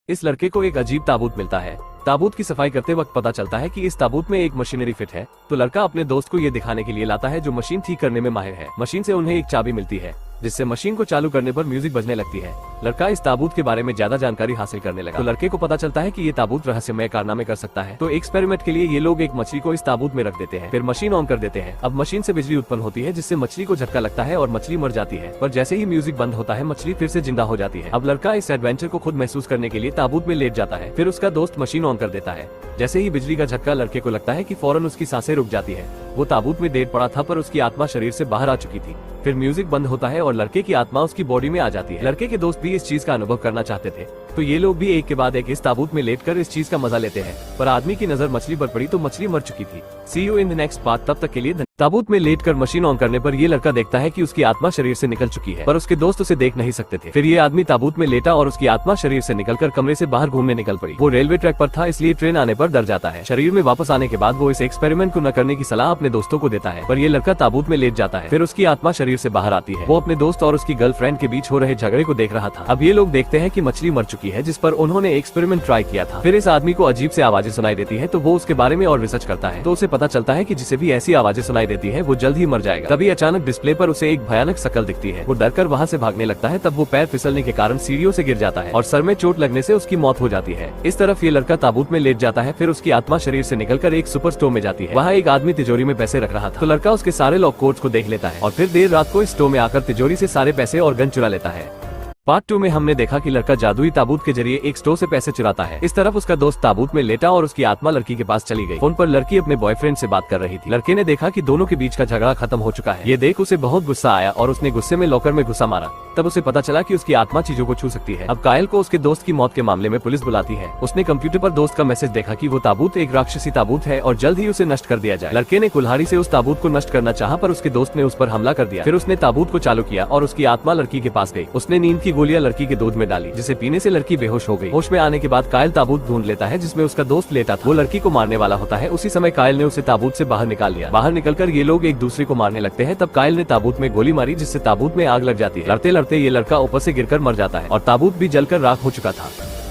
इस लड़के को एक अजीब ताबूत मिलता है। ताबूत की सफाई करते वक्त पता चलता है कि इस ताबूत में एक मशीनरी फिट है। तो लड़का अपने दोस्त को ये दिखाने के लिए लाता है जो मशीन ठीक करने में माहिर है। मशीन से उन्हें एक चाबी मिलती है जिससे मशीन को चालू करने पर म्यूजिक बजने लगती है। लड़का इस ताबूत के बारे में ज्यादा जानकारी हासिल करने लगा। तो लड़के को पता चलता है कि ये ताबूत रहस्यमय कारनामे कर सकता है। तो एक्सपेरिमेंट के लिए ये लोग एक मछली को इस ताबूत में रख देते हैं, फिर मशीन ऑन कर देते हैं। अब मशीन से बिजली उत्पन्न होती है जिससे मछली को झटका लगता है और मछली मर जाती है। पर जैसे ही म्यूजिक बंद होता है मछली फिर से जिंदा हो जाती है। अब लड़का इस एडवेंचर को खुद महसूस करने के लिए ताबूत में लेट जाता है। फिर उसका दोस्त मशीन ऑन कर देता है। जैसे ही बिजली का झटका लड़के को लगता है कि फौरन उसकी सांसें रुक जाती है। वो ताबूत में डेड पड़ा था पर उसकी आत्मा शरीर से बाहर आ चुकी थी। फिर म्यूजिक बंद होता है और लड़के की आत्मा उसकी बॉडी में आ जाती है। लड़के के दोस्त भी इस चीज का अनुभव करना चाहते थे, तो ये लोग भी एक के बाद एक इस ताबूत में लेटकर इस चीज का मजा लेते हैं। पर आदमी की नजर मछली पर पड़ी तो मछली मर चुकी थी। See you in the next part. तब तक के लिए ताबूत में लेटकर मशीन ऑन करने पर ये लड़का देखता है कि उसकी आत्मा शरीर से निकल चुकी है, पर उसके दोस्त उसे देख नहीं सकते थे। फिर ये आदमी ताबूत में लेटा और उसकी आत्मा शरीर से निकलकर कमरे से बाहर घूमने निकल पड़ी। वो रेलवे ट्रैक पर था इसलिए ट्रेन आने पर डर जाता है। शरीर में वापस आने के बाद वो इस एक्सपेरिमेंट को न करने की सलाह अपने दोस्तों को देता है, पर ये लड़का ताबूत में लेट जाता है। फिर उसकी आत्मा शरीर से बाहर आती है। वो अपने दोस्त और उसकी गर्लफ्रेंड के बीच हो रहे झगड़े को देख रहा था। अब ये लोग देखते हैं कि मछली मर चुकी है जिस पर उन्होंने एक्सपेरिमेंट ट्राई किया था। फिर इस आदमी को अजीब से आवाजें सुनाई देती है तो वो उसके बारे में और रिसर्च करता है। तो उसे पता चलता है कि जिसे भी ऐसी आवाजें सुनाई देती है वो जल्द ही मर जाएगा। तभी अचानक डिस्प्ले पर उसे एक भयानक शक्ल दिखती है। वो डरकर वहाँ से भागने लगता है। तब वो पैर फिसलने के कारण सीढ़ियों से गिर जाता है और सर में चोट लगने से उसकी मौत हो जाती है। इस तरफ ये लड़का ताबूत में लेट जाता है। फिर उसकी आत्मा शरीर से निकलकर एक सुपर स्टोर में जाती है। वहाँ एक आदमी तिजोरी में पैसे रख रहा था। तो लड़का उसके सारे लॉक कोड्स को देख लेता है और फिर देर रात को इस स्टोर में आकर तिजोरी से सारे पैसे और गन चुरा लेता है। पार्ट 2 में हमने देखा कि लड़का जादुई ताबूत के जरिए एक स्टोर से पैसे चुराता है। इस तरफ उसका दोस्त ताबूत में लेटा और उसकी आत्मा लड़की के पास चली गई। फोन पर लड़की अपने बॉयफ्रेंड से बात कर रही थी। लड़के ने देखा कि दोनों के बीच का झगड़ा खत्म हो चुका है। ये देख उसे बहुत गुस्सा आया और उसने गुस्से में लॉकर में घुसा मारा। तब उसे पता चला कि उसकी आत्मा चीजों को छू सकती है। अब कायल को उसके दोस्त की मौत के मामले में पुलिस बुलाती है। उसने कंप्यूटर पर दोस्त का मैसेज देखा कि वो ताबूत एक राक्षसी ताबूत है और जल्द ही उसे नष्ट कर दिया जाए। लड़के ने कुल्हाड़ी से उस ताबूत को नष्ट करना चाहा पर उसके दोस्त ने उस पर हमला कर दिया। फिर उसने ताबूत को चालू किया और उसकी आत्मा लड़की के पास गई। उसने नींद की गोलियां लड़की के दूध में डाली जिसे पीने से लड़की बेहोश हो गई। होश में आने के बाद कायल ताबूत ढूंढ लेता है जिसमें उसका दोस्त लेटा था। वो लड़की को मारने वाला होता है। उसी समय कायल ने उसे ताबूत से बाहर निकाल लिया। बाहर निकलकर ये लोग एक दूसरे को मारने लगते हैं। तब कायल ने ताबूत में गोली मारी जिससे ताबूत में आग लग जाती है। लड़ते लड़ते ये लड़का ऊपर से गिरकर मर जाता है और ताबूत भी जलकर राख हो चुका था।